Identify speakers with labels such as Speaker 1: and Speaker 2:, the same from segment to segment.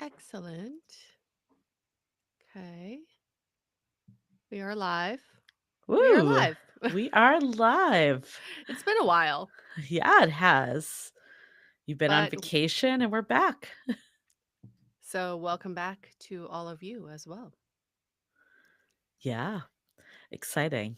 Speaker 1: Excellent. Okay. We are live. We are
Speaker 2: Woo!
Speaker 1: live.
Speaker 2: We are live.
Speaker 1: It's been a while,
Speaker 2: Yeah, it has. You've been on
Speaker 1: but
Speaker 2: vacation and we're back.
Speaker 1: so welcome back to all of you as well.
Speaker 2: Yeah, exciting.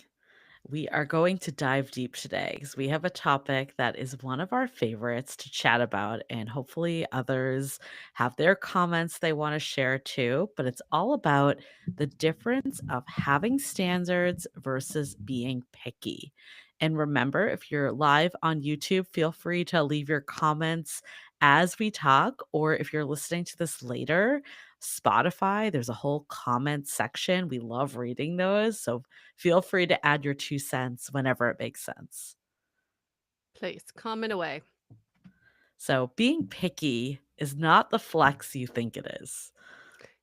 Speaker 2: We are going to dive deep today because we have a topic that is one of our favorites to chat about, and hopefully, others have their comments they want to share too. But it's all about the difference of having standards versus being picky. And remember, if you're live on YouTube, feel free to leave your comments as we talk, or if you're listening to this later, Spotify, there's a whole comment section. We love reading those. So feel free to add your 2 cents whenever it makes sense.
Speaker 1: Please comment away.
Speaker 2: So, being picky is not the flex you think it is.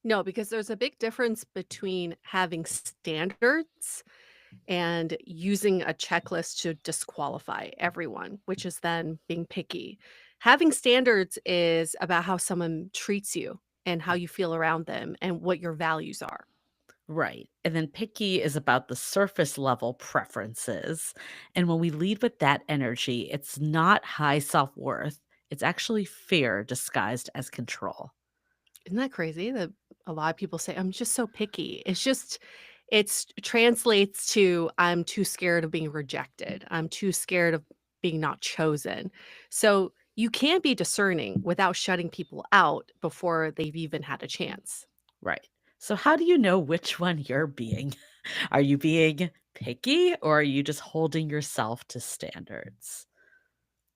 Speaker 1: No, because there's a big difference between having standards and using a checklist to disqualify everyone, which is then being picky. Having standards is about how someone treats you and how you feel around them and what your values are.
Speaker 2: Right. And then picky is about the surface level preferences. And when we lead with that energy, it's not high self worth, it's actually fear disguised as control.
Speaker 1: Isn't that crazy that a lot of people say, "I'm just so picky." It's translates to, "I'm too scared of being rejected. I'm too scared of being not chosen." So, you can't be discerning without shutting people out before they've even had a chance.
Speaker 2: Right. So, how do you know which one you're being? Are you being picky or are you just holding yourself to standards?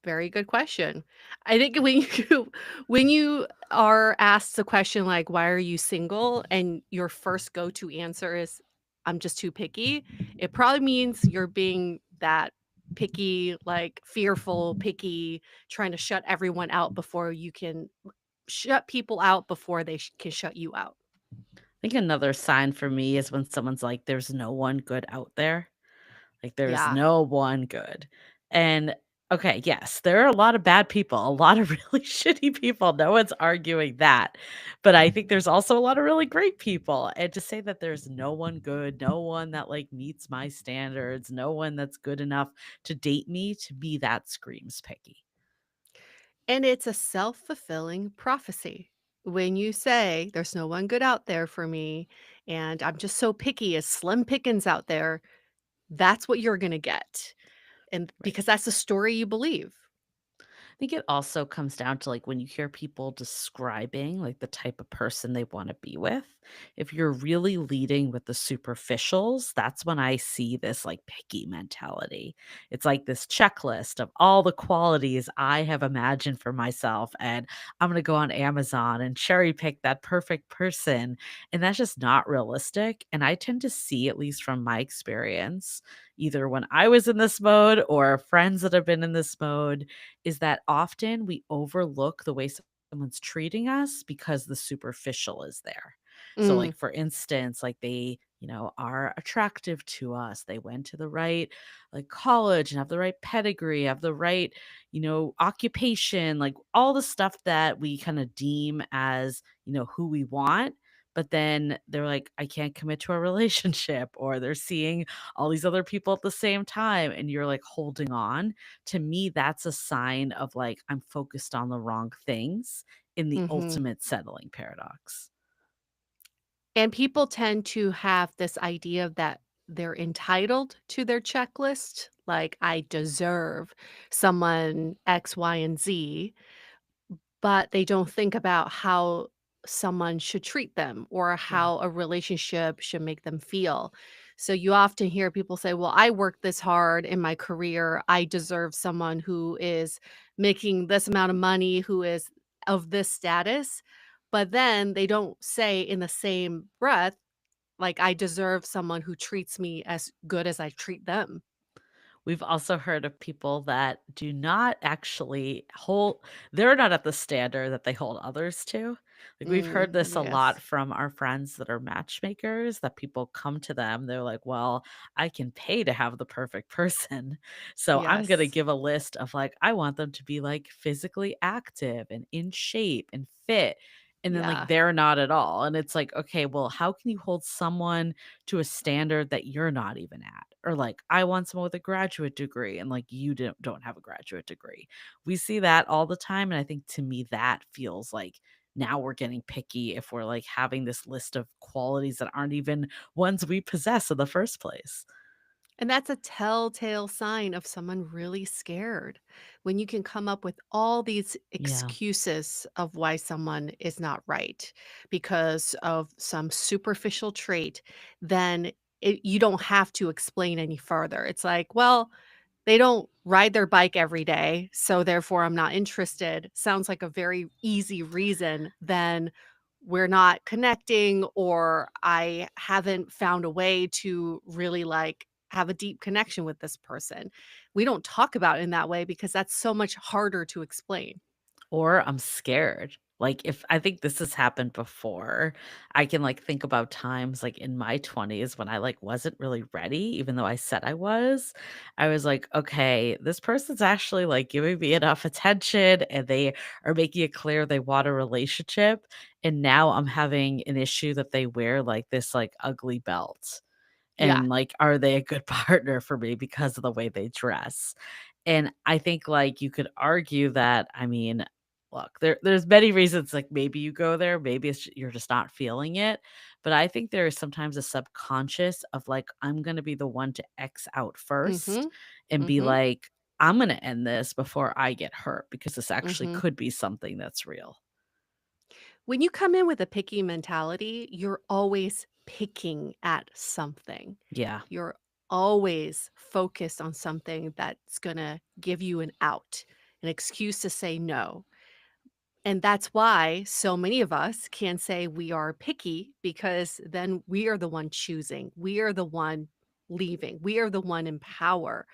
Speaker 1: Very good question. I think when you when you are asked a question like, "Why are you single?" and your first go-to answer is, "I'm just too picky," it probably means you're being that picky, like, fearful, picky, trying to shut everyone out before you can shut people out before they can shut you out.
Speaker 2: I think another sign for me is when someone's like, there's no one good out there. Like, there's
Speaker 1: Yeah.
Speaker 2: no one good. And okay, yes, there are a lot of bad people, a lot of really shitty people. No one's arguing that. But I think there's also a lot of really great people. And to say that there's no one good, no one that like meets my standards, no one that's good enough to date me, to me, that screams picky.
Speaker 1: And it's a self-fulfilling prophecy. When you say, "There's no one good out there for me, and I'm just so picky, it's slim pickings out there," that's what you're gonna get, and
Speaker 2: Right.
Speaker 1: because that's the story you believe.
Speaker 2: I think it also comes down to like when you hear people describing like the type of person they want to be with. If you're really leading with the superficials, that's when I see this like picky mentality. It's like this checklist of all the qualities I have imagined for myself. And I'm going to go on Amazon and cherry pick that perfect person. And that's just not realistic. And I tend to see, at least from my experience, either when I was in this mode or friends that have been in this mode, is that often we overlook the way someone's treating us because the superficial is there. So,
Speaker 1: Mm,
Speaker 2: like, for instance, like they, are attractive to us. They went to the right like college and have the right pedigree, have the right, occupation, like all the stuff that we kind of deem as, who we want. But then they're like, I can't commit to a relationship, or they're seeing all these other people at the same time, and you're like holding on. To me, that's a sign of like I'm focused on the wrong things in the
Speaker 1: mhm.
Speaker 2: ultimate settling paradox.
Speaker 1: And people tend to have this idea that they're entitled to their checklist, like, "I deserve someone X, Y, and Z," but they don't think about how someone should treat them or
Speaker 2: Right.
Speaker 1: how a relationship should make them feel. So you often hear people say, "Well, I worked this hard in my career. I deserve someone who is making this amount of money, who is of this status." But then they don't say in the same breath, like, "I deserve someone who treats me as good as I treat them."
Speaker 2: We've also heard of people that do not actually hold they're not at the standard that they hold others to. Like, we've heard this a lot
Speaker 1: Yes.
Speaker 2: from our friends that are matchmakers, that people come to them, they're like, "Well, I can pay to have the perfect person, so I'm gonna
Speaker 1: Yes.
Speaker 2: give a list of, like, I want them to be, like, physically active and in shape and fit." and then, like,
Speaker 1: Yeah.
Speaker 2: they're not at all, and it's like, okay, well, how can you hold someone to a standard that you're not even at? Or, like, I want someone with a graduate degree, and, like, you don't have a graduate degree. We see that all the time, and I think to me that feels like now we're getting picky if we're, like, having this list of qualities that aren't even ones we possess in the first place.
Speaker 1: And that's a telltale sign of someone really scared. When you can come up with all these
Speaker 2: Yeah.
Speaker 1: excuses of why someone is not right because of some superficial trait, then you don't have to explain any further. It's like, well, they don't ride their bike every day, so therefore I'm not interested. Sounds like a very easy reason than we're not connecting or I haven't found a way to really like have a deep connection with this person. We don't talk about it in that way because that's so much harder to explain.
Speaker 2: Or I'm scared. Like, if I think this has happened before, I can, like, think about times, like, in my 20s when I, like, wasn't really ready, even though I said I was. I was like, "Okay, this person's actually, like, giving me enough attention, and they are making it clear they want a relationship, and now I'm having an issue that they wear, like, this, like, ugly belt."
Speaker 1: Yeah.
Speaker 2: And, like, are they a good partner for me because of the way they dress? And I think, like, you could argue that, I mean, look, there's many reasons, like, maybe you go there, maybe you're just not feeling it, but I think there is sometimes a subconscious of, like, I'm gonna be the one to X out first
Speaker 1: Mhm.
Speaker 2: and be
Speaker 1: Mhm.
Speaker 2: like, "I'm gonna end this before I get hurt because this actually
Speaker 1: Mhm.
Speaker 2: could be something that's real."
Speaker 1: When you come in with a picky mentality, you're always picking at something.
Speaker 2: Yeah.
Speaker 1: You're always focused on something that's gonna give you an out, an excuse to say no. And that's why so many of us can say we are picky because then we are the one choosing. We are the one leaving. We are the one in power.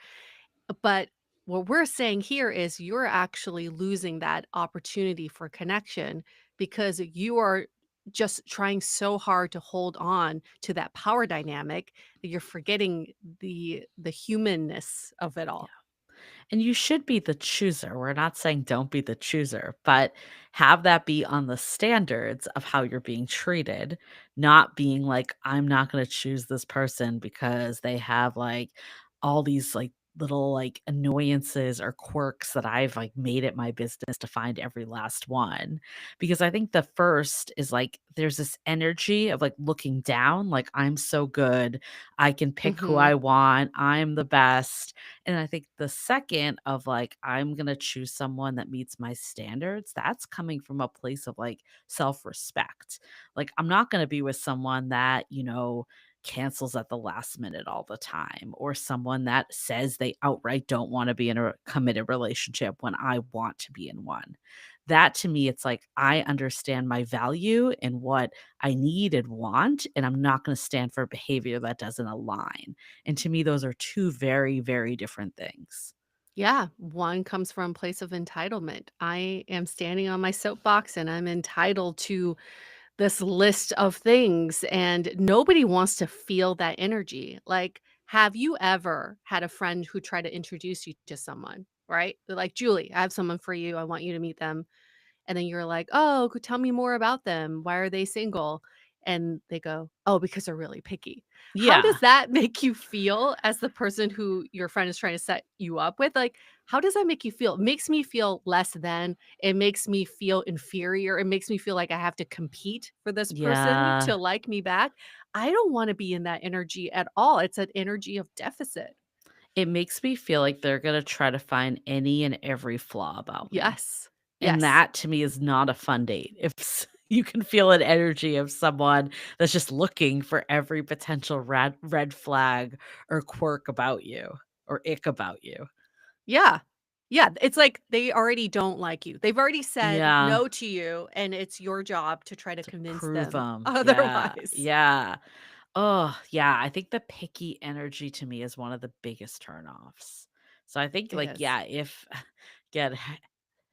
Speaker 1: But what we're saying here is you're actually losing that opportunity for connection because you are just trying so hard to hold on to that power dynamic that you're forgetting the humanness of it all.
Speaker 2: And you should be the chooser. We're not saying don't be the chooser, but have that be on the standards of how you're being treated, not being like, I'm not going to choose this person because they have like all these like little like annoyances or quirks that I've like made it my business to find every last one. Because I think the first is like there's this energy of like looking down, like I'm so good. I can pick who
Speaker 1: Mhm.
Speaker 2: I want. I'm the best, and I think the second of like, I'm gonna choose someone that meets my standards, that's coming from a place of like self-respect. Like, I'm not gonna be with someone that, cancels at the last minute all the time, or someone that says they outright don't want to be in a committed relationship when I want to be in one. That to me, it's like I understand my value and what I need and want, and I'm not going to stand for behavior that doesn't align. And to me, those are 2 very, very different things.
Speaker 1: Yeah, one comes from a place of entitlement. I am standing on my soapbox and I'm entitled to this list of things, and nobody wants to feel that energy. Like, have you ever had a friend who tried to introduce you to someone, right? They're like, Julie, I have someone for you. I want you to meet them. And then you're like, "Oh, tell me more about them. Why are they single?" And they go, "Oh, because they're really picky." How does
Speaker 2: Yeah.
Speaker 1: that make you feel as the person who your friend is trying to set you up with? Like, how does that make you feel? It makes me feel less than. It makes me feel inferior. It makes me feel like I have to compete for this person
Speaker 2: Yeah.
Speaker 1: to like me back. I don't wanna be in that energy at all. It's an energy of deficit.
Speaker 2: It makes me feel like they're gonna try to find any and every flaw about me.
Speaker 1: Yes.
Speaker 2: And
Speaker 1: Yes.
Speaker 2: that to me is not a fun date. If you can feel an energy of someone that's just looking for every potential red flag or quirk about you or ick about you.
Speaker 1: Yeah. Yeah, it's like they already don't like you. They've already said
Speaker 2: Yeah,
Speaker 1: no to you, and it's your job to try to
Speaker 2: to
Speaker 1: convince
Speaker 2: prove
Speaker 1: them
Speaker 2: them. Yeah,
Speaker 1: otherwise.
Speaker 2: yeah. Oh, yeah, I think the picky energy to me is one of the biggest turnoffs. So I think,
Speaker 1: It
Speaker 2: like,
Speaker 1: is.
Speaker 2: yeah, if again,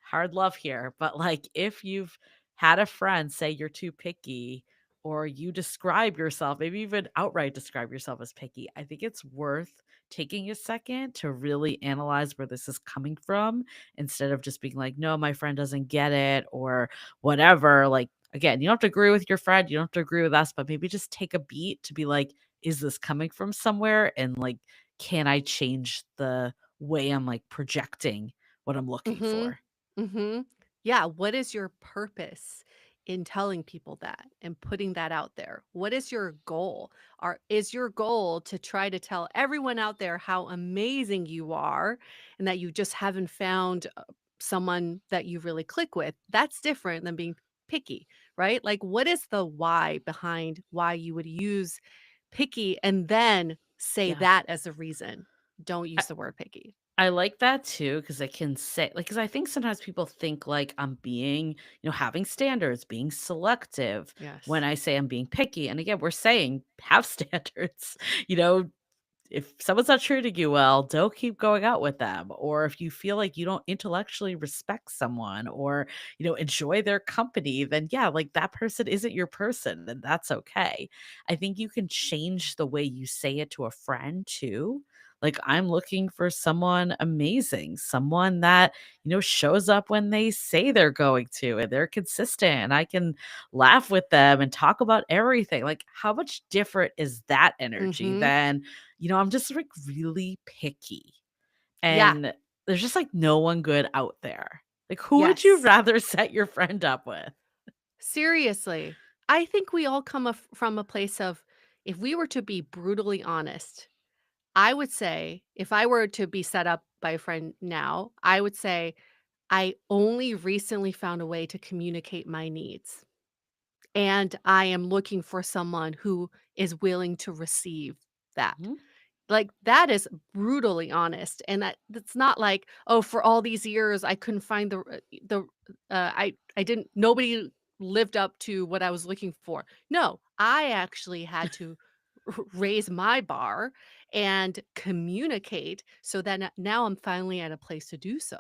Speaker 2: hard love here, but, like, if you've had a friend say you're too picky or you describe yourself, maybe even outright describe yourself as picky, I think it's worth taking a second to really analyze where this is coming from instead of just being like, "No, my friend doesn't get it," or whatever, like, Again, you don't have to agree with your friend, you don't have to agree with us, but maybe just take a beat to be like, is this coming from somewhere? And like, can I change the way I'm like projecting what I'm looking
Speaker 1: Mhm.
Speaker 2: for?
Speaker 1: Mhm. Yeah, what is your purpose in telling people that and putting that out there? What is your goal? Is your goal to try to tell everyone out there how amazing you are and that you just haven't found someone that you really click with? That's different than being picky, right? Like what is the why behind why you would use picky and then say
Speaker 2: Yeah.
Speaker 1: that as a reason? Don't use the word picky.
Speaker 2: I like that too, because I can say like, because I think sometimes people think like I'm being, having standards, being selective when
Speaker 1: Yes.
Speaker 2: I say I'm being picky. And again, we're saying have standards, you know, if someone's not treating you well, don't keep going out with them. Or if you feel like you don't intellectually respect someone or, enjoy their company, then yeah, like that person isn't your person, and that's okay. I think you can change the way you say it to a friend too. Like, I'm looking for someone amazing, someone that, shows up when they say they're going to, and they're consistent. And I can laugh with them and talk about everything. Like, how much different is that energy
Speaker 1: Mhm.
Speaker 2: than I'm just, like, really picky,
Speaker 1: Yeah.
Speaker 2: and there's just, like, no one good out there. Like, who would you
Speaker 1: Yes.
Speaker 2: rather set your friend up with?
Speaker 1: Seriously. I think we all come from a place of if we were to be brutally honest, I would say if I were to be set up by a friend now, I would say I only recently found a way to communicate my needs. And I am looking for someone who is willing to receive that.
Speaker 2: Mhm.
Speaker 1: Like, that is brutally honest, and that's not like, "Oh, for all these years, I couldn't find I didn't nobody lived up to what I was looking for." No, I actually had to raise my bar and communicate so that now I'm finally at a place to do so.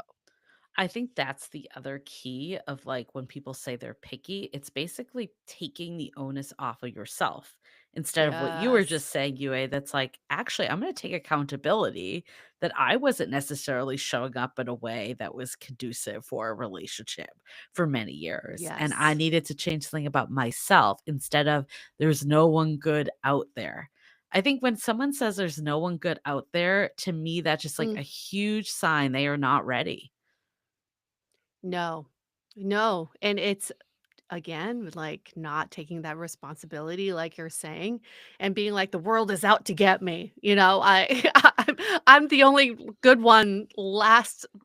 Speaker 2: I think that's the other key of like when people say they're picky, it's basically taking the onus off of yourself instead of what you were just
Speaker 1: Yes.
Speaker 2: saying, UA. That's like, actually, I'm going to take accountability that I wasn't necessarily showing up in a way that was conducive for a relationship for many years. And I
Speaker 1: Yes.
Speaker 2: needed to change something about myself instead of there's no one good out there. I think when someone says there's no one good out there, to me, that's just like
Speaker 1: Mm.
Speaker 2: a huge sign they are not ready.
Speaker 1: No. No, and it's again, like, not taking that responsibility like you're saying, and being like, "The world is out to get me," I'm I'm the only good one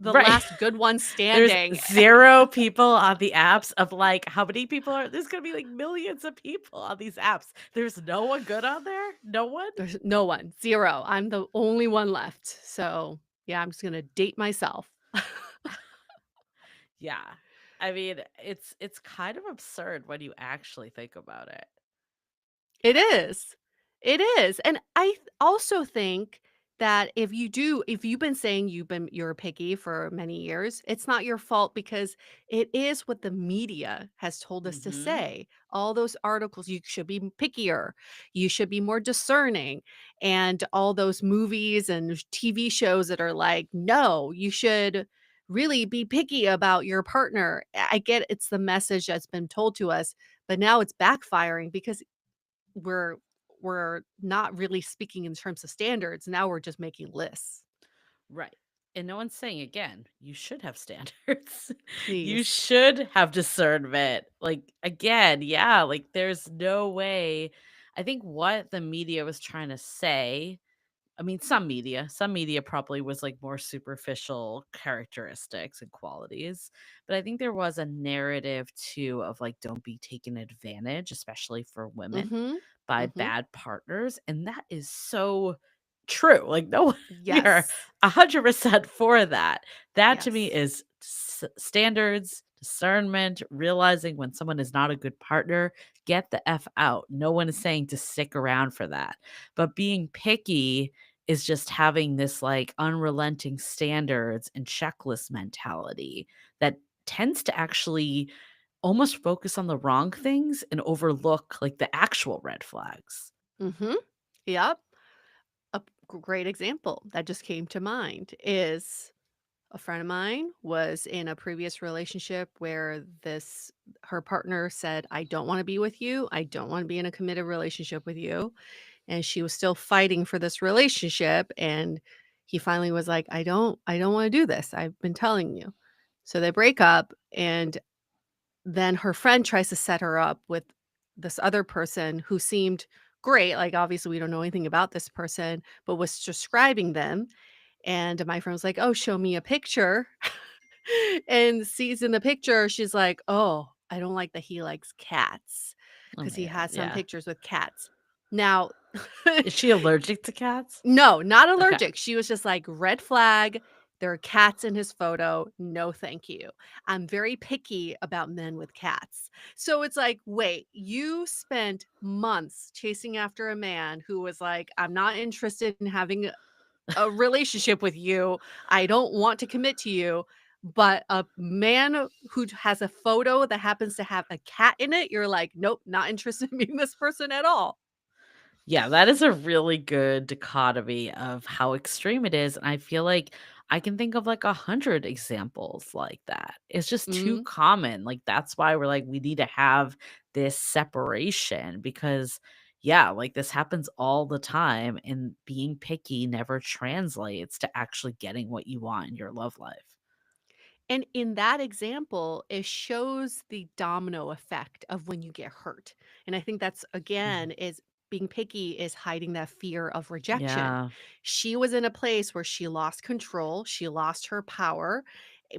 Speaker 1: the
Speaker 2: Right.
Speaker 1: last good one
Speaker 2: There's
Speaker 1: standing.
Speaker 2: 0 people on the apps of, like, how many people are there's gonna be, like, millions of people on these apps. There's no one good on there? No one?
Speaker 1: There's no one, 0. I'm the only one left, so, yeah, I'm just gonna date myself.
Speaker 2: Yeah. I mean, it's kind of absurd when you actually think about it.
Speaker 1: It is. It is, and also think that if you've been saying you're picky for many years, it's not your fault because it is what the media has told us to
Speaker 2: Mhm.
Speaker 1: say. All those articles, you should be pickier, you should be more discerning, and all those movies and TV shows that are like, "No, you should really be picky about your partner." I get it's the message that's been told to us, but now it's backfiring because we're we're not really speaking in terms of standards, now we're just making lists.
Speaker 2: Right. And no one's saying again, you should have standards. You
Speaker 1: Please.
Speaker 2: should have discernment. Like again, yeah, like there's no way. I think what the media was trying to say, I mean, some media probably was like more superficial characteristics and qualities, but I think there was a narrative too of like don't be taken advantage, especially for women
Speaker 1: Mhm.
Speaker 2: by
Speaker 1: Mhm.
Speaker 2: bad partners, and that is so true. Like, no one we are
Speaker 1: Yes.
Speaker 2: 100% for that. That to me
Speaker 1: Yes.
Speaker 2: is standards, discernment, realizing when someone is not a good partner, get the F out. No one is saying to stick around for that. But being picky is just having this, like, unrelenting standards and checklist mentality that tends to actually almost focus on the wrong things and overlook, like, the actual red flags.
Speaker 1: Mhm. Yep. A great example that just came to mind is A friend of mine was in a previous relationship where this her partner said, "I don't wanna be with you. I don't wanna be in a committed relationship with you." And she was still fighting for this relationship, and he finally was like, I don't wanna do this. I've been telling you." So they break up, and then her friend tries to set her up with this other person who seemed great, like, obviously, we don't know anything about this person, but was describing them, and my friend was like, "Oh, show me a picture." And sees in the picture, she's like, "Oh, I don't like that he likes cats
Speaker 2: Oh
Speaker 1: because
Speaker 2: my
Speaker 1: he
Speaker 2: god,
Speaker 1: has some
Speaker 2: yeah.
Speaker 1: pictures with cats." Now
Speaker 2: Is she allergic to cats?
Speaker 1: no, not
Speaker 2: Okay.
Speaker 1: allergic. She was just like, "Red flag, there are cats in his photo. No, thank you. I'm very picky about men with cats." So it's like, wait, you spent months chasing after a man who was like, "I'm not interested in having a relationship with you. I don't want to commit to you." But a man who has a photo that happens to have a cat in it, you're like, "Nope, not interested in meeting this person at all."
Speaker 2: Yeah, that is a really good dichotomy of how extreme it is, and I feel like I can think of, like, 100 examples like that. It's just too
Speaker 1: Mhm.
Speaker 2: common, like, that's why we're like, we need to have this separation because, yeah, like, this happens all the time, and being picky never translates to actually getting what you want in your love life.
Speaker 1: And in that example, it shows the domino effect of when you get hurt. And I think that's again
Speaker 2: Mhm.
Speaker 1: is being picky is hiding that fear of rejection.
Speaker 2: Yeah.
Speaker 1: She was in a place where she lost control, she lost her power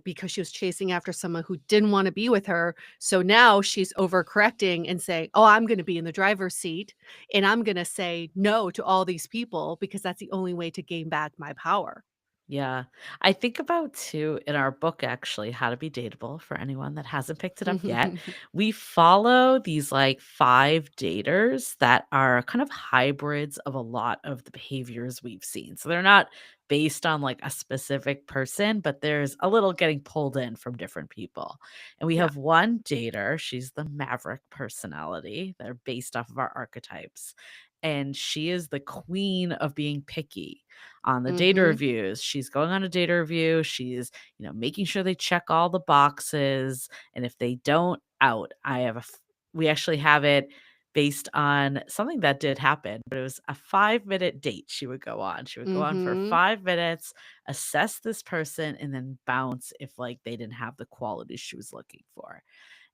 Speaker 1: because she was chasing after someone who didn't want to be with her. So now she's overcorrecting and saying, "Oh, I'm going to be in the driver's seat and I'm going to say no to all these people because that's the only way to gain back my power."
Speaker 2: Yeah. I think about too in our book actually, How to Be Dateable for anyone that hasn't picked it up yet. We follow these like 5 daters that are kind of hybrids of a lot of the behaviors we've seen. So they're not based on like a specific person, but there's a little getting pulled in from different people. And we
Speaker 1: Yeah.
Speaker 2: have one dater, she's the maverick personality. They're based off of our archetypes. And she is the queen of being picky on the data
Speaker 1: Mhm.
Speaker 2: reviews. She's going on a data review. She's, making sure they check all the boxes. And if they don't, out. We actually have it based on something that did happen, but it was a 5-minute date she would go on. She would go on for
Speaker 1: Mhm.
Speaker 2: 5 minutes, assess this person, and then bounce if like they didn't have the qualities she was looking for.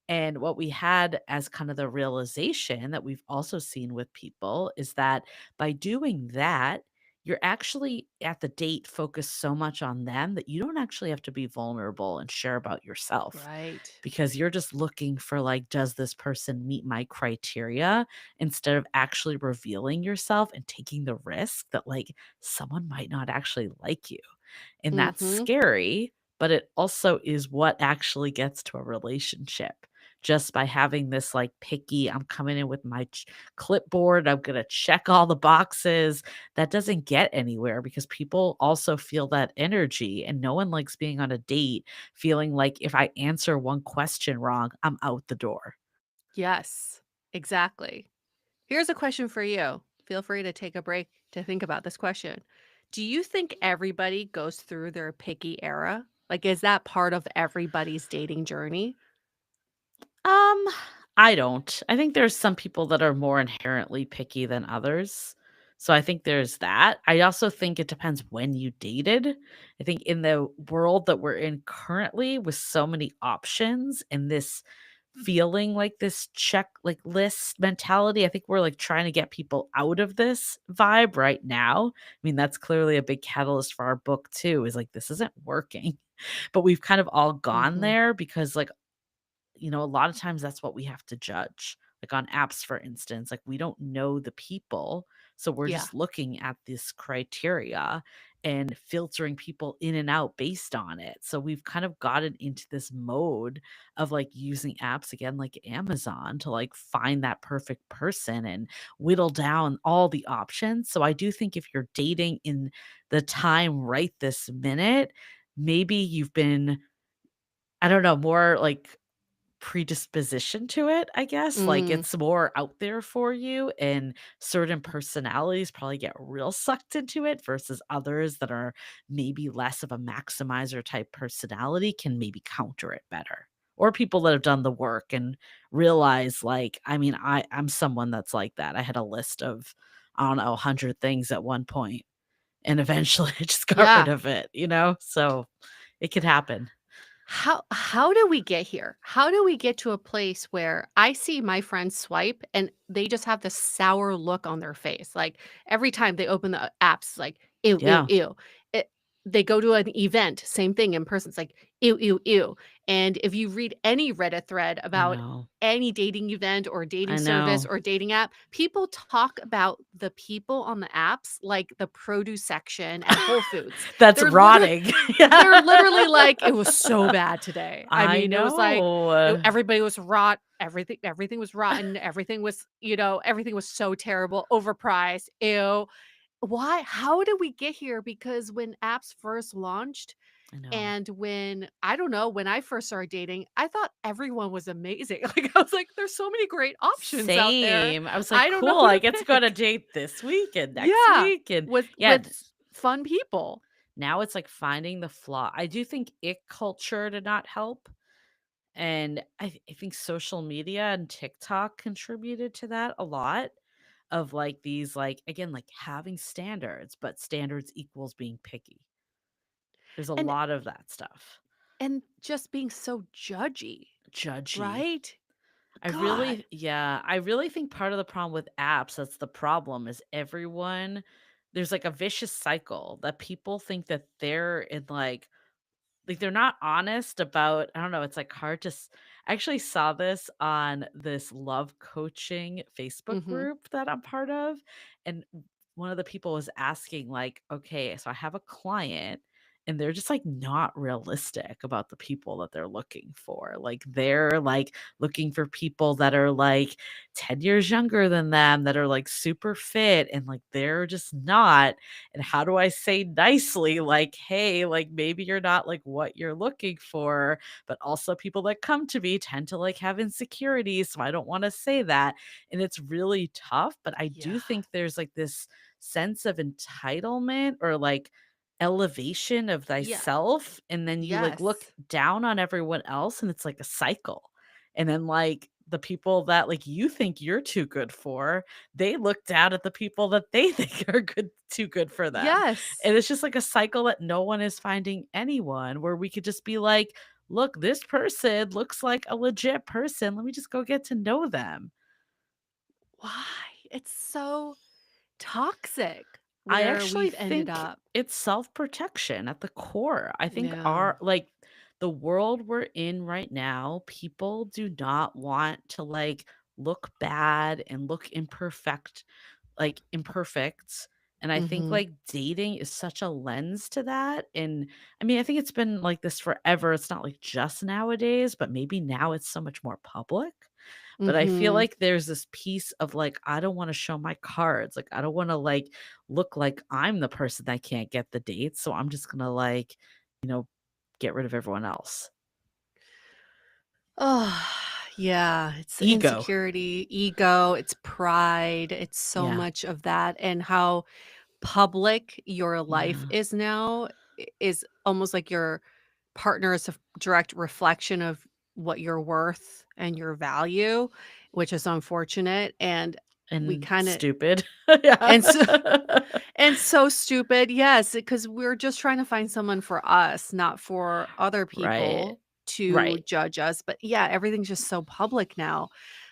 Speaker 2: And what we had as kind of the realization that we've also seen with people is that by doing that, you're actually at the date focused so much on them that you don't actually have to be vulnerable and share about yourself
Speaker 1: Right.
Speaker 2: because you're just looking for like, does this person meet my criteria instead of actually revealing yourself and taking the risk that like someone might not actually like you. And that's
Speaker 1: Mhm.
Speaker 2: scary, but it also is what actually gets to a relationship. Just by having this like picky, I'm coming in with my clipboard, I'm going to check all the boxes. That doesn't get anywhere because people also feel that energy. And no one likes being on a date feeling like if I answer one question wrong, I'm out the door.
Speaker 1: Yes, exactly. Here's a question for you. Feel free to take a break to think about this question. Do you think everybody goes through their picky era? Like, is that part of everybody's dating journey?
Speaker 2: Um, I don't. I think there's some people that are more inherently picky than others. So I think there's that. I also think it depends when you dated. I think in the world that we're in currently with so many options and this feeling like this check like list mentality, I think we're like trying to get people out of this vibe right now. I mean, that's clearly a big catalyst for our book too, is like this isn't working. But we've kind of all gone
Speaker 1: Mhm.
Speaker 2: there because like a lot of times that's what we have to judge. Like on apps, for instance, like we don't know the people. So we're
Speaker 1: Yeah.
Speaker 2: just looking at this criteria and filtering people in and out based on it. So we've kind of gotten into this mode of like using apps again, like Amazon, to like find that perfect person and whittle down all the options. So I do think if you're dating in the time right this minute, maybe you've been, I don't know, more like predisposition to it, I guess. Like
Speaker 1: Mm,
Speaker 2: it's more out there for you, and certain personalities probably get real sucked into it versus others that are maybe less of a maximizer type personality can maybe counter it better. Or people that have done the work and realize like, I mean, I'm someone that's like that. I had a list of, I don't know, 100 things at one point, and eventually I just got rid
Speaker 1: yeah.
Speaker 2: of it, you know? So it could happen.
Speaker 1: How do we get here? How do we get to a place where I see my friends swipe and they just have this sour look on their face? Like every time they open the apps, like ew, ew,
Speaker 2: Yeah,
Speaker 1: ew. It, they go to an event, same thing in person. It's like ew, ew, ew. And if you read any Reddit thread
Speaker 2: I
Speaker 1: about
Speaker 2: know.
Speaker 1: any dating event or dating
Speaker 2: I
Speaker 1: service
Speaker 2: know.
Speaker 1: or dating app, people talk about the people on the apps like the produce section at Whole Foods.
Speaker 2: That's
Speaker 1: They're literally
Speaker 2: rotting.
Speaker 1: they're
Speaker 2: Yeah.
Speaker 1: literally like, "It was so bad today." I
Speaker 2: I
Speaker 1: mean, it was like,
Speaker 2: know.
Speaker 1: everybody was everything was rotten, everything was, everything was so terrible, overpriced, ew. Why? How did we get here? Because when apps first launched
Speaker 2: I know.
Speaker 1: and when I don't know, when I first started dating, I thought everyone was amazing. Like, I was like, "There's so many great options out there.
Speaker 2: Same. I was like,
Speaker 1: I don't know
Speaker 2: "Cool,
Speaker 1: who
Speaker 2: I
Speaker 1: to
Speaker 2: get to go on a
Speaker 1: pick."
Speaker 2: date this week and next
Speaker 1: Yeah,
Speaker 2: week," and yeah,
Speaker 1: with fun people.
Speaker 2: now it's like finding the flaw. I do think ick culture did not help, and I think social media and TikTok contributed to that a lot, of, like, these, like, again, like, having standards, but standards equals being picky. There's a
Speaker 1: And
Speaker 2: lot of that stuff.
Speaker 1: just being so judgy,
Speaker 2: Judgy.
Speaker 1: right?
Speaker 2: I
Speaker 1: God.
Speaker 2: really yeah, I really think part of the problem with apps, that's the problem, is everyone there's like a vicious cycle that people think that they're in like they're not honest about I don't know, it's like hard to I actually saw this on this love coaching Facebook
Speaker 1: Mhm.
Speaker 2: group that I'm part of, and one of the people was asking like, "Okay, so I have a client and they're just like not realistic about the people that they're looking for. Like they're like looking for people that are like 10 years younger than them that are like super fit and like they're just not, and how do I say nicely, like, hey, like maybe you're not like what you're looking for, but also people that come to me tend to like have insecurities. So I don't want to say that. And it's really tough. But I
Speaker 1: Yeah.
Speaker 2: do think there's like this sense of entitlement or like elevation of
Speaker 1: Yeah.
Speaker 2: thyself. And then you like look
Speaker 1: Yes.
Speaker 2: down on everyone else and it's like a cycle. And then like the people that like you think you're too good for, they look down at the people that they think are too good for them.
Speaker 1: Yes.
Speaker 2: And it's just like a cycle that no one is finding anyone where we could just be like, "Look, this person looks like a legit person. Let me just go get to know them."
Speaker 1: Why? It's so toxic
Speaker 2: I
Speaker 1: where
Speaker 2: actually
Speaker 1: we've ended
Speaker 2: think
Speaker 1: up.
Speaker 2: it's self-protection at the core. I think
Speaker 1: Yeah.
Speaker 2: our like the world we're in right now, people do not want to like look bad and look imperfect, and I think,
Speaker 1: Mhm.
Speaker 2: like, dating is such a lens to that, and, I mean, I think it's been like this forever, it's not, like, just nowadays, but maybe now it's so much more public, but I feel
Speaker 1: Mhm.
Speaker 2: like there's this piece of, like, I don't wanna show my cards, like, I don't wanna, like, look like I'm the person that can't get the dates, so I'm just gonna, like, you know, get rid of everyone else.
Speaker 1: Oh, yeah, it's
Speaker 2: Ego.
Speaker 1: insecurity, ego, it's pride, it's so
Speaker 2: Yeah.
Speaker 1: much of that, and how public your life
Speaker 2: Yeah.
Speaker 1: is now is almost like your partner is a direct reflection of what you're worth and your value, which is unfortunate, and we
Speaker 2: And
Speaker 1: kinda
Speaker 2: stupid. Yeah.
Speaker 1: and so and so stupid, yes, because we're just trying to find someone for us, not for other
Speaker 2: Right.
Speaker 1: people to
Speaker 2: Right.
Speaker 1: judge us, but yeah, everything's just so public now,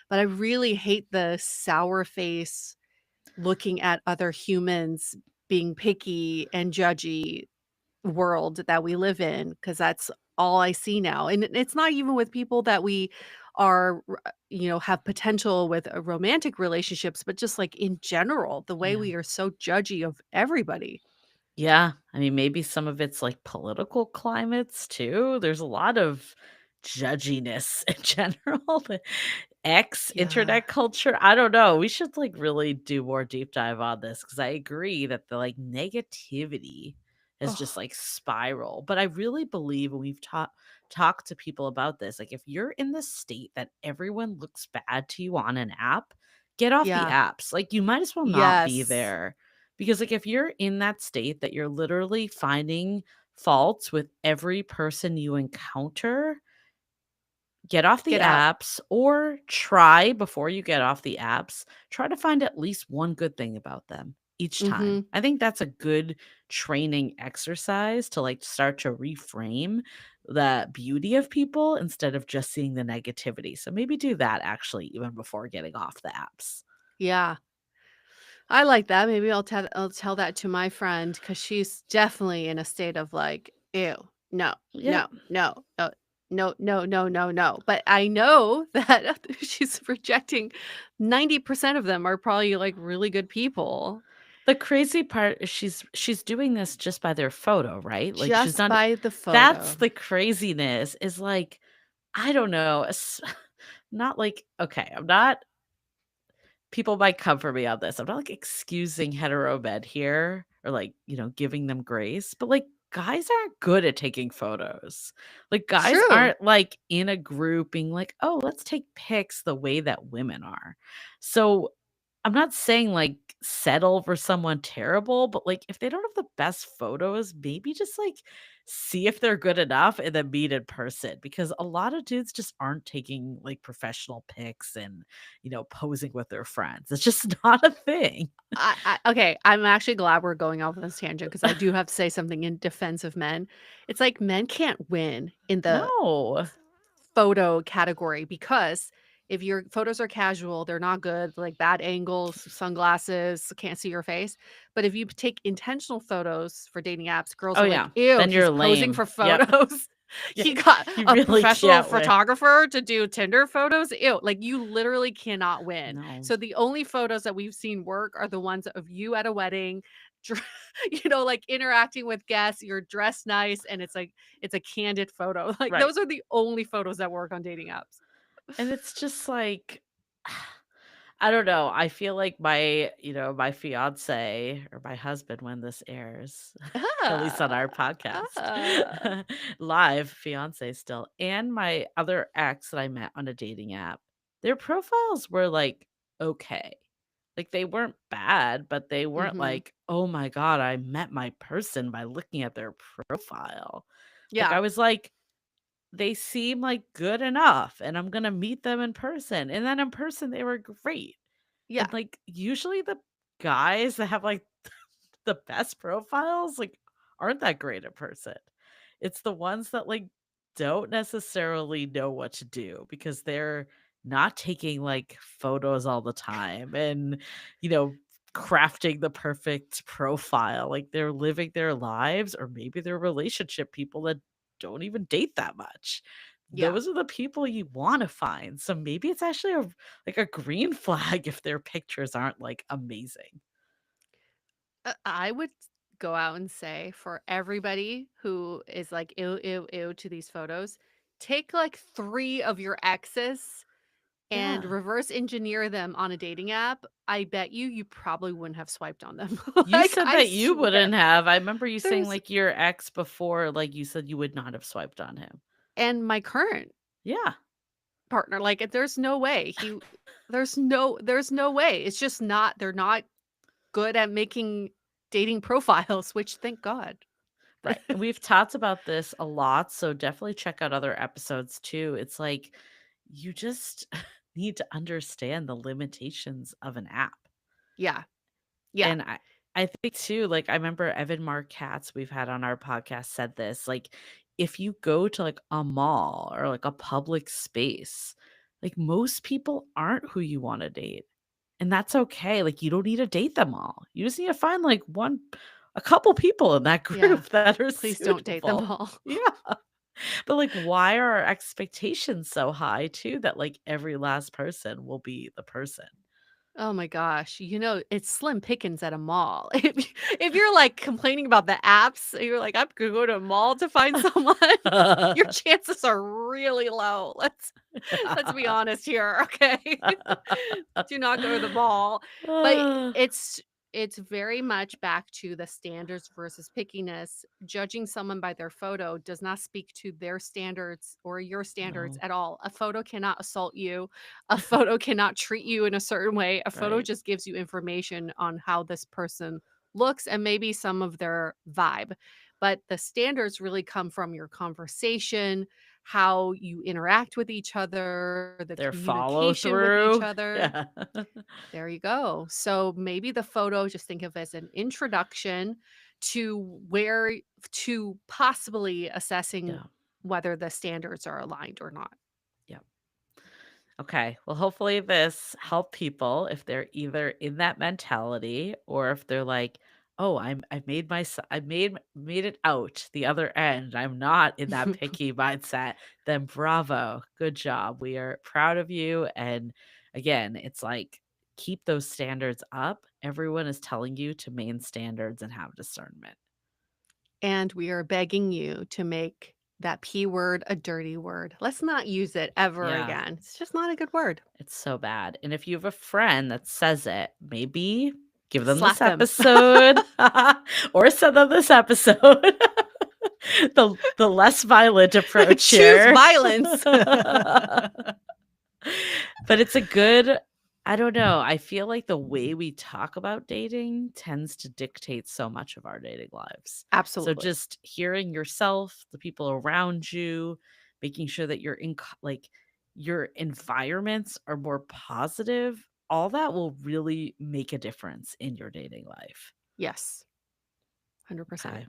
Speaker 1: but I really hate the sour face looking at other humans being picky and judgy world that we live in, because that's all I see now, and it's not even with people that we are have potential with, romantic relationships, but just, like, in general, the way
Speaker 2: Yeah.
Speaker 1: we are so judgy of everybody.
Speaker 2: Yeah, I mean, maybe some of it's, like, political climates too. There's a lot of judginess in general, but X,
Speaker 1: Yeah.
Speaker 2: internet culture, I don't know. We should, like, really do more deep dive on this because I agree that the, like, negativity has just,
Speaker 1: Oh,
Speaker 2: like, spiral, but I really believe, and we've talk to people about this. Like, if you're in the state that everyone looks bad to you on an app, get off the
Speaker 1: Yeah.
Speaker 2: apps. Like, you might as well not be
Speaker 1: Yes.
Speaker 2: there. Because, like, if you're in that state that you're literally finding faults with every person you encounter, get off the
Speaker 1: Get out.
Speaker 2: apps or try before you get off the apps, try to find at least one good thing about them each time.
Speaker 1: Mhm.
Speaker 2: I think that's a good training exercise to like start to reframe the beauty of people instead of just seeing the negativity. So maybe do that actually even before getting off the apps.
Speaker 1: Yeah. I like that. Maybe I'll tell that to my friend because she's definitely in a state of like, ew, no,
Speaker 2: Yep.
Speaker 1: no, no, no, no, no, no, no, no. But I know that she's rejecting 90% of them are probably like really good people
Speaker 2: The crazy part is she's doing this just by their photo, right? Like she's
Speaker 1: just
Speaker 2: not
Speaker 1: by the
Speaker 2: that's
Speaker 1: photo.
Speaker 2: the craziness is like I don't know, not like okay, I'm not people might come for me on this. I'm not like excusing hetero men here or like, giving them grace, but like guys aren't good at taking photos. Like guys
Speaker 1: True.
Speaker 2: aren't like in a group being like, "Oh, let's take pics the way that women are." So I'm not saying like settle for someone terrible, but like if they don't have the best photos, maybe just like see if they're good enough and then meet in person because a lot of dudes just aren't taking like professional pics and posing with their friends. It's just not a thing.
Speaker 1: Okay, I'm actually glad we're going off on this tangent because I do have to say something in defense of men. It's like men can't win in the
Speaker 2: No.
Speaker 1: photo category because if your photos are casual, they're not good, like bad angles, sunglasses, can't see your face. But if you take intentional photos for dating apps, girls
Speaker 2: Oh,
Speaker 1: are like,
Speaker 2: yeah.
Speaker 1: ew,
Speaker 2: Then you're
Speaker 1: he's posing
Speaker 2: lame.
Speaker 1: for
Speaker 2: Yep.
Speaker 1: photos.
Speaker 2: Yeah,
Speaker 1: He got
Speaker 2: you
Speaker 1: a
Speaker 2: really
Speaker 1: professional
Speaker 2: can't win.
Speaker 1: photographer to do Tinder photos. Ew, like you literally cannot win.
Speaker 2: No.
Speaker 1: So the only photos that we've seen work are the ones of you at a wedding, dr- like interacting with guests, you're dressed nice, and it's a candid photo. Like
Speaker 2: Right.
Speaker 1: those are the only photos that work on dating apps.
Speaker 2: And it's just like I don't know. I feel like my fiance or my husband when this airs, at least on
Speaker 1: Ah,
Speaker 2: our podcast,
Speaker 1: ah.
Speaker 2: live fiance still, and my other ex that I met on a dating app, their profiles were like okay. Like they weren't bad, but they weren't
Speaker 1: Mhm.
Speaker 2: like, "Oh my god, I met my person by looking at their profile." Like
Speaker 1: Yeah,
Speaker 2: I was like, they seem like good enough and I'm gonna meet them in person. And then in person they were great.
Speaker 1: yeah,
Speaker 2: And like usually the guys that have like the best profiles like aren't that great in person. It's the ones that like don't necessarily know what to do because they're not taking like photos all the time and you know crafting the perfect profile. Like they're living their lives or maybe they're relationship people that don't even date that much.
Speaker 1: yeah.
Speaker 2: Those are the people you want to find. So maybe it's actually a green flag if their pictures aren't like amazing.
Speaker 1: I would go out and say for everybody who is like, "Ew, ew, ew," to these photos, take, like, 3 of your exes and
Speaker 2: Yeah.
Speaker 1: reverse engineer them on a dating app. I bet you probably wouldn't have swiped on them.
Speaker 2: You
Speaker 1: Like,
Speaker 2: said
Speaker 1: I
Speaker 2: that you
Speaker 1: swear.
Speaker 2: wouldn't have. I remember you saying,
Speaker 1: There's
Speaker 2: like, your ex before, like, you said you would not have swiped on him.
Speaker 1: and my current
Speaker 2: Yeah,
Speaker 1: partner, like, there's no way there's no way. It's just not they're not good at making dating profiles, which thank God.
Speaker 2: right, and we've talked about this a lot, so definitely check out other episodes too. It's like, you just need to understand the limitations of an app.
Speaker 1: Yeah, yeah,
Speaker 2: And I think too, like, I remember Evan Mark Katz we've had on our podcast said this, like, if you go to, like, a mall or, like, a public space, like, most people aren't who you wanna date, and that's okay, like, you don't need to date them all. You just need to find, like, a couple people in that
Speaker 1: yeah.
Speaker 2: group that are
Speaker 1: Please don't date them
Speaker 2: suitable.
Speaker 1: all.
Speaker 2: Yeah, but, like, why are our expectations so high too that, like, every last person will be the person?
Speaker 1: Oh my gosh, it's slim pickings at a mall. If you're, like, complaining about the apps, you're like, "I'm gonna go to a mall to find someone," your chances are really low. Let's be honest here, okay? Do not go to the mall. But
Speaker 2: Uh,
Speaker 1: it's It's very much back to the standards versus pickiness. Judging someone by their photo does not speak to their standards or your standards
Speaker 2: No.
Speaker 1: at all. A photo cannot assault you. A photo cannot treat you in a certain way. A photo
Speaker 2: Right.
Speaker 1: just gives you information on how this person looks and maybe some of their vibe. But the standards really come from your conversation, how you interact with each other, the
Speaker 2: Their follow
Speaker 1: communication with each
Speaker 2: through.
Speaker 1: other.
Speaker 2: Yeah.
Speaker 1: There you go. So maybe the photo, just think of as an introduction to where to possibly assessing
Speaker 2: Yeah.
Speaker 1: whether the standards are aligned or not.
Speaker 2: Yeah. Okay. Well, hopefully this helped people if they're either in that mentality or if they're like, "Oh, I've made my I made it out the other end. I'm not in that picky mindset." Then bravo. Good job. We are proud of you, and again, it's like keep those standards up. Everyone is telling you to main standards and have discernment.
Speaker 1: And we are begging you to make that P word a dirty word. Let's not use it ever
Speaker 2: Yeah.
Speaker 1: again. It's just not a good word.
Speaker 2: It's so bad, and if you have a friend that says it, maybe give them this
Speaker 1: Slap them.
Speaker 2: episode or send them this episode. The less violent approach
Speaker 1: Choose
Speaker 2: here.
Speaker 1: violence.
Speaker 2: But it's a good I don't know, I feel like the way we talk about dating tends to dictate so much of our dating lives. So
Speaker 1: Absolutely.
Speaker 2: just hearing yourself, the people around you, making sure that your environments are more positive, all that will really make a difference in your dating life.
Speaker 1: Yes, 100%.
Speaker 2: Okay.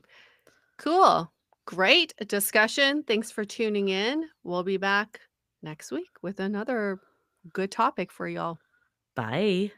Speaker 1: Cool. Great discussion. Thanks for tuning in. We'll be back next week with another good topic for y'all.
Speaker 2: Bye.